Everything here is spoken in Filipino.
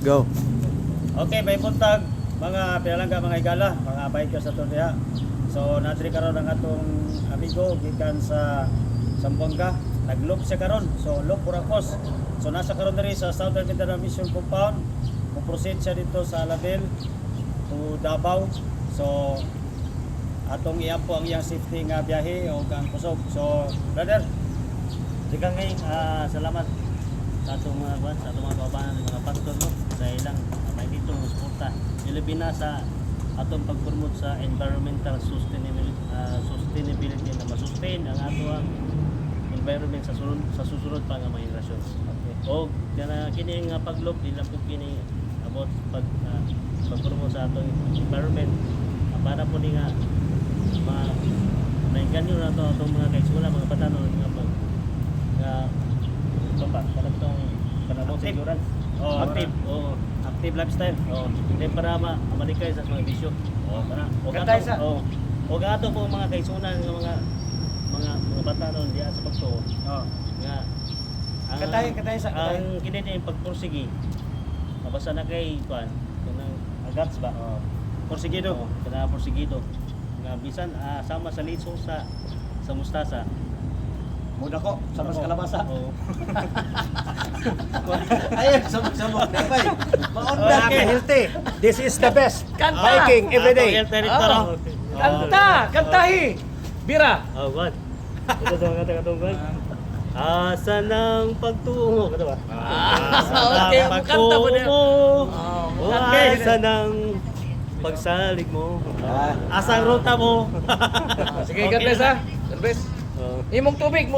Go. Okay, may buntag mga pinalangga mga igala, mga bikers sa diha. So natri karon ang atong amigo gikan sa Zamboanga. Nag-loop siya karon. So loop Puracos. So nasa karon diri sa Southern Mindanao Mission Compound. Mo-proceed siya dito sa Alabel to Davao. So atong iampo ang iyang safety nga biyahe o kang kusog. So brother, Di ka ngayon, salamat sa atong mga buwan, sa atong mga kababayan, mga pastor mo, sa ilang may dito ng suporta. Ilibin na sa atong pag-promote sa environmental sustainability na masustain ang atong environment sa susunod pa nga mga henerasyon. okay. O kini nga paglob, di lang po kini about pag-promote sa atong environment para po ni nga nainganyo na ito atong mga kaisula, mga batanon, nga para itong panamong Active. siguran. Oh, Active. Oo. Active lifestyle. Oo. Hindi para malikay sa mga bisyo. Oo. Para Katay sa- o gato po mga kaisunan ng mga bata noon diya sa pagtuo Oh. nga Katay sa katay. ang kini pagpursigi mabasa na kay kuan kanang agats ba. Oh. Porsigido. Oo, kana porsigido nga bisan sama sa litso sa mustasa. Muda ko sa mas Oo. kalabasa. Oo. Ayun, sabog-sabog na ba? Okay. Healthy. This is the best. Biking every day. Kanta! Kantahi! Bira! Oh, what? Ito daw nga katunggan. Asa ng pagtungo, kada ba? okay, kanta mo na. O asa ng pagsalig mo. Asang ruta mo. Sige, God bless ha. God bless. Oh. Imong tubig mo.